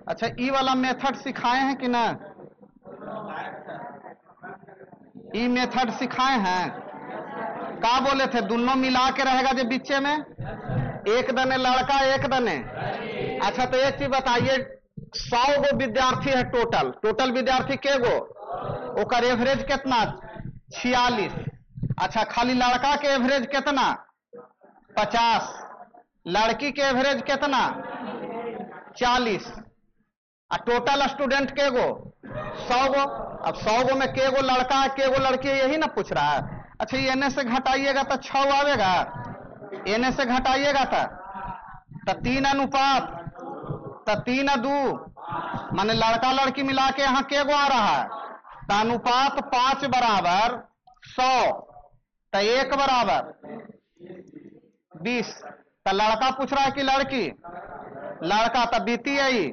अच्छा, ई वाला मेथड सिखाए हैं कि ना? ई मेथड सिखाए हैं? का बोले थे दोनों मिला के रहेगा जो बीचे में, एक दने लड़का एक दने। अच्छा तो एक चीज बताइए, 100 गो विद्यार्थी है टोटल, टोटल विद्यार्थी के गो, ओकर एवरेज कितना, 46। अच्छा खाली लड़का के एवरेज कितना, 50, लड़की के एवरेज कितना, 40, और टोटल स्टूडेंट के गो, 100 गो। अब 100 गो में के गो लड़का है के गो लड़की है, यही ना पूछ रहा है। अच्छा ये एने से घटाइएगा तो 6 आवेगा, एने से घटाइएगा तो 3 अनुपात, तो 3:2, माने लड़का लड़की मिला के यहाँ के गो आ रहा है, तो अनुपात 5 बराबर 100, तो 1 बराबर 20। तो लड़का पूछ रहा है कि लड़की, लड़का, तो बीती आई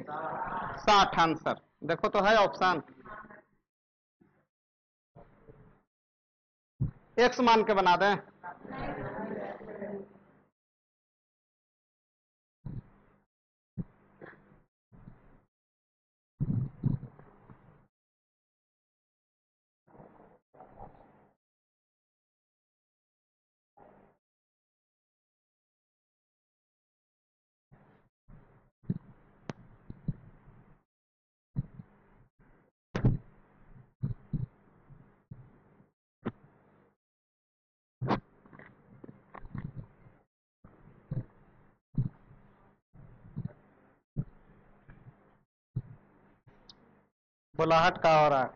60 आंसर। देखो तो है ऑप्शन, एक्स मान के बना दें। बुलाहट का हो रहा है।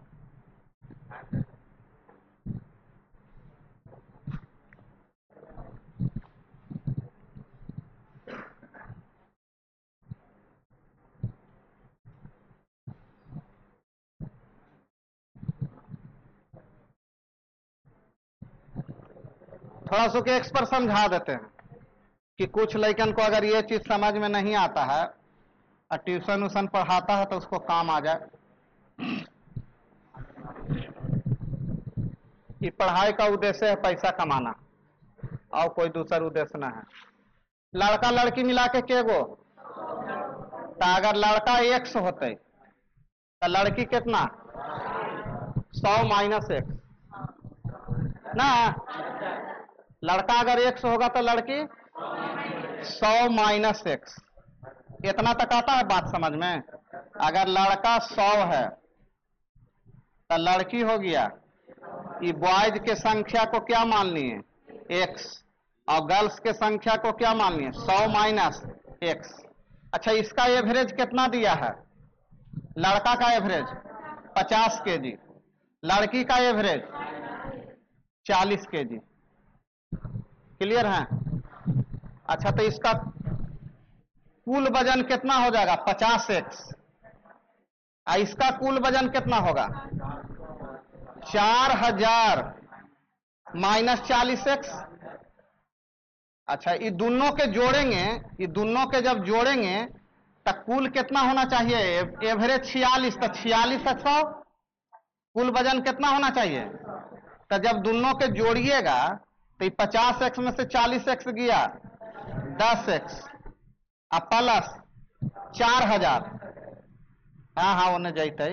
थोड़ा सा के एक्स पर समझा देते हैं कि कुछ लड़कन को अगर ये चीज समझ में नहीं आता है और ट्यूशन व्यूशन पढ़ाता है तो उसको काम आ जाए। कि पढ़ाई का उद्देश्य है पैसा कमाना और कोई दूसरा उद्देश्य ना है। लड़का लड़की मिला के गो, तो अगर लड़का एक्स होते तो लड़की कितना, 100 माइनस एक्स ना, लड़का अगर एक्स होगा तो लड़की 100 माइनस एक्स। इतना तक आता है बात समझ में? अगर लड़का 100 है तो लड़की हो गया, ये बॉयज के संख्या को क्या मान लिए, एक्स, और गर्ल्स के संख्या को क्या मान लिए, 100 माइनस एक्स। अच्छा इसका एवरेज कितना दिया है, लड़का का एवरेज 50 केजी, लड़की का एवरेज 40 केजी। क्लियर है? अच्छा तो इसका कुल वजन कितना हो जाएगा, 50x, और इसका कुल वजन कितना होगा, 4000 माइनस 40x। अच्छा ये दोनों के जोड़ेंगे, ये दोनों के जब जोड़ेंगे तो कुल कितना होना चाहिए, एवरेज 46, तो 46 और 100 कुल वजन कितना होना चाहिए। तो जब दोनों के जोड़िएगा तो 50x में से 40x गया 10x, अब प्लस 4000, हाँ हाँ ओने जाते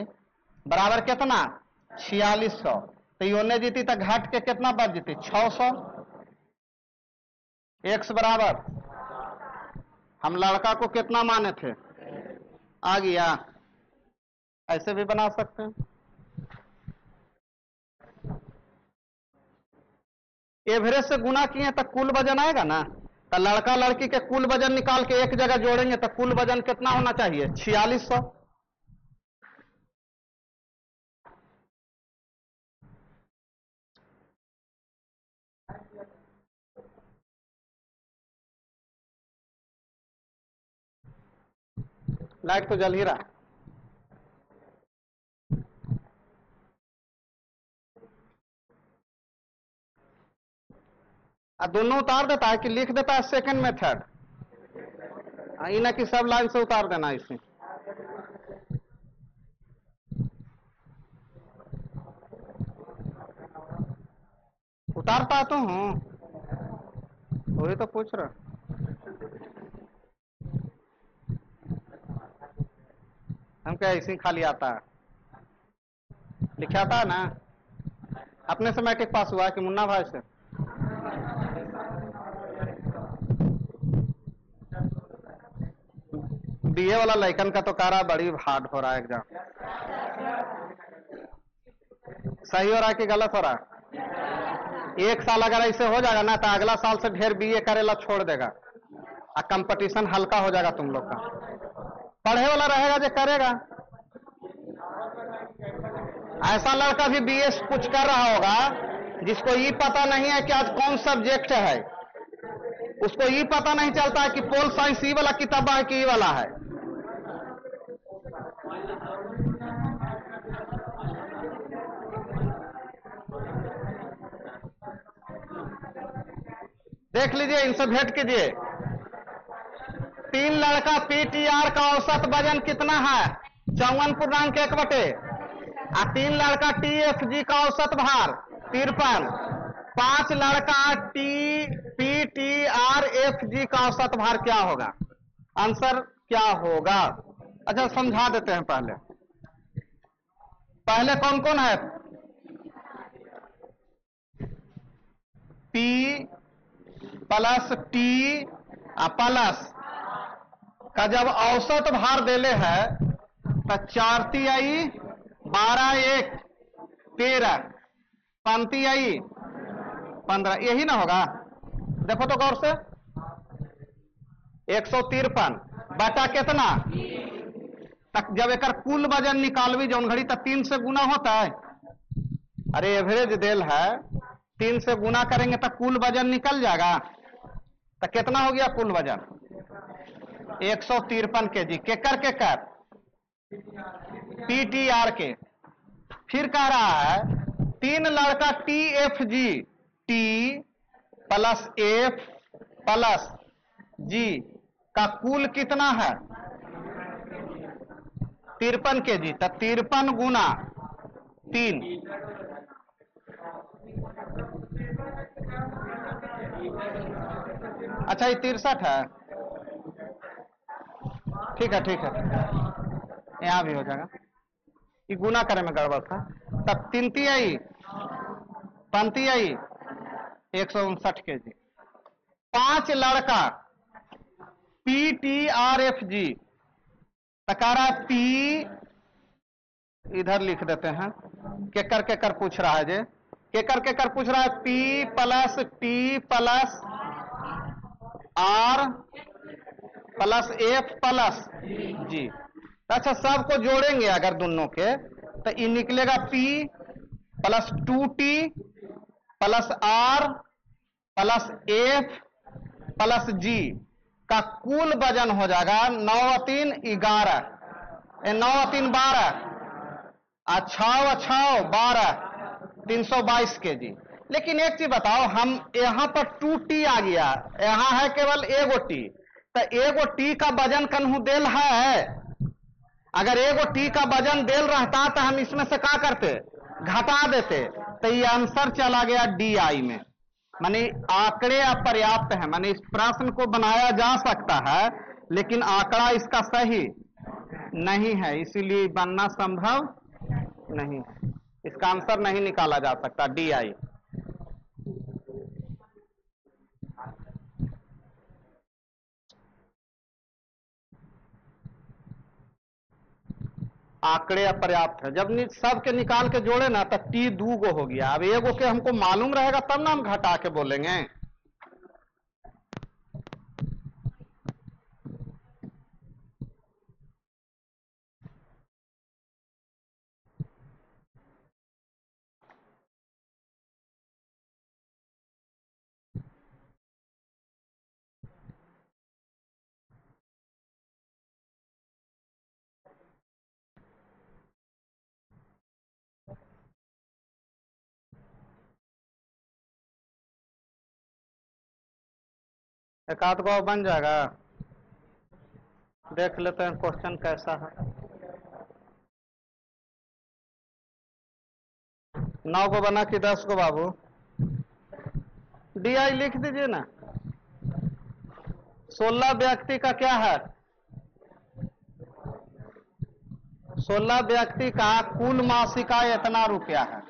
बराबर कितना 4600। तो ये ओने जीती तो घट के कितना बच जीती 600। एक्स बराबर हम लड़का को कितना माने थे, आ गया। ऐसे भी बना सकते हैं, एवरेज से गुना किए तो कुल वजन आएगा ना। तो लड़का लड़की के कुल वजन निकाल के एक जगह जोड़ेंगे तो कुल वजन कितना होना चाहिए, 4600। लाइट तो जल ही रहा। दोनों उतार देता है कि लिख देता है सेकंड मेथड, इन्हें की सब लाइन से उतार देना इसे। उतारता तो हूं, वही तो पूछ रहा। हम क्या ऐसे ही खाली आता है, लिखाता है ना। अपने से मैट्रिक पास हुआ है कि मुन्ना भाई से? बीए वाला लड़कन का तो कह रहा बड़ी हार्ड हो रहा है एग्जाम। सही हो रहा है कि गलत हो रहा है? एक साल अगर ऐसे हो जाएगा ना तो अगला साल से ढेर बीए करेला छोड़ देगा और कंपटीशन हल्का हो जाएगा तुम लोग का। पढ़े वाला रहेगा जो करेगा। ऐसा लड़का भी बीए कुछ कर रहा होगा जिसको ये पता नहीं है कि आज कौन सब्जेक्ट है, उसको ये पता नहीं चलता है कि पोल साइंस ई वाला किताब है कि ई वाला है। देख लीजिए, इनसे भेंट कीजिए। 3 लड़का पीटीआर का औसत वजन कितना है? 54.1 और 3 लड़का टीएफजी का औसत भार 53। 5 लड़का पीटीआरएफजी का औसत भार क्या होगा? आंसर क्या होगा? अच्छा समझा देते हैं। पहले कौन कौन है? पी प्लस टी प्लस का जब औसत भार देले है तो 4 तिहाई 12 1 13 5 तिहाई 15, यही ना होगा? देखो तो गौर से, 153 बटा कितना तक जब एक कुल वजन निकालवी जौन घड़ी तक 3 से गुना होता है। अरे एवरेज देल है, 3 से गुना करेंगे तो कुल वजन निकल जाएगा। तो कितना हो गया कुल वजन? 153 केजी। केकर पीटीआर के। फिर कह रहा है 3 लड़का TFG, T plus F plus G का कुल कितना है? 53 केजी। तो 53 गुना 3, अच्छा ये 63 है। ठीक है यहां भी हो जाएगा। ये गुना करे में गड़बड़ था। तब 3 तिहाई 5 तिहाई 159 केजी। 5 लड़का पीटीआरएफजी, तकारा पी इधर लिख देते हैं। केकर पूछ रहा है जे, केकर पूछ रहा है? P plus T plus R plus F plus G. अच्छा सबको जोड़ेंगे अगर दोनों के तो ये निकलेगा P plus 2t plus R plus F plus G का कुल वजन हो जाएगा 9 3 11, 9 3 12, 6 12, 322 केजी। लेकिन एक चीज बताओ, हम यहां पर 2t आ गया, यहां है केवल एगो टी, तो एगो टी का वजन कन्हू देल है। अगर एगो टी का वजन देल रहता तो हम इसमें से क्या करते? घटा देते। तो ये आंसर चला गया डी आई में। माने आंकड़े अपर्याप्त है, माने इस प्रश्न को बनाया जा सकता है लेकिन आंकड़ा इसका सही नहीं है, इसीलिए बनना संभव नहीं है। इसका आंसर नहीं निकाला जा सकता डी आई। आंकड़े अपर्याप्त है। जब सबके निकाल के जोड़े ना तब टी 2 गो हो गया। अब एगो के हमको मालूम रहेगा तब ना हम घटा के बोलेंगे। एक आध गो बन जाएगा। देख लेते हैं क्वेश्चन कैसा है। 9 गो बना कि 10 गो बाबू? डी आई लिख दीजिए ना। 16 व्यक्ति का क्या है? 16 व्यक्ति का कुल मासिक आय इतना रुपया है।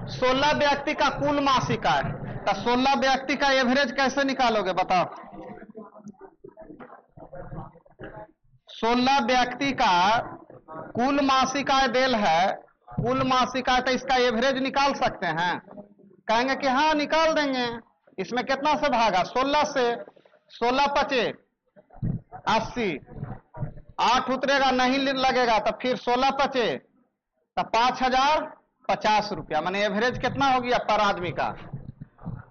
16 व्यक्ति का कुल मासिक आय, तो 16 व्यक्ति का एवरेज कैसे निकालोगे बताओ? 16 व्यक्ति का कुल मासिक आय देल है, कुल मासिक आय, तो इसका एवरेज निकाल सकते हैं? कहेंगे कि हाँ निकाल देंगे। इसमें कितना से भागा? 16 से। 16 पचे 80, 8 उतरेगा नहीं लगेगा, तो फिर 16 पचे तो 5050 रुपया, माने एवरेज कितना हो गया पर आदमी का?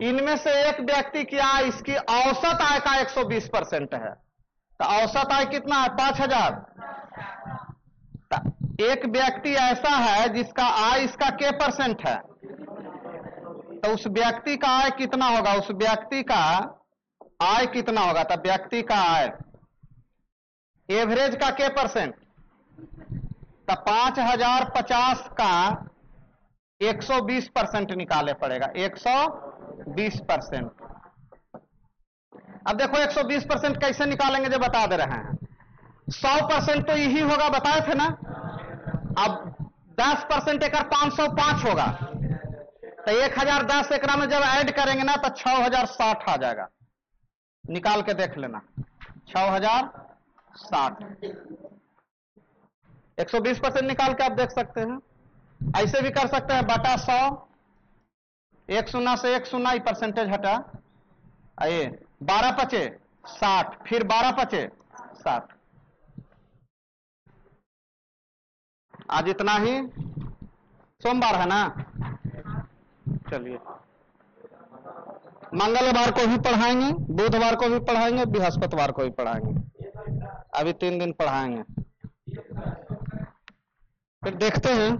इनमें से एक व्यक्ति की आय इसकी औसत आय का 120% है, तो औसत आय कितना है? 5000। एक व्यक्ति ऐसा है जिसका आय इसका के परसेंट है, तो उस व्यक्ति का आय कितना होगा? उस व्यक्ति का आय कितना होगा? तो व्यक्ति का आय एवरेज का के परसेंट, तो 5050 का 120% निकाले पड़ेगा, 120%। अब देखो 120% कैसे निकालेंगे जो बता दे रहे हैं। 100% तो यही होगा, बताए थे ना। अब 10% एक 505 होगा, तो 1010 एकरा में जब ऐड करेंगे ना तो 6060 आ जाएगा। निकाल के देख लेना, 6060। 120% निकाल के आप देख सकते हैं। ऐसे भी कर सकते हैं, बटा 100, 1 शून्य से 1 शून्य परसेंटेज हटा, ये 12 पचे 60, फिर 12 पचे 60। आज इतना ही, सोमवार है ना, चलिए मंगलवार को भी पढ़ाएंगे, बुधवार को भी पढ़ाएंगे, बृहस्पतिवार को भी पढ़ाएंगे। अभी 3 दिन पढ़ाएंगे, फिर देखते हैं।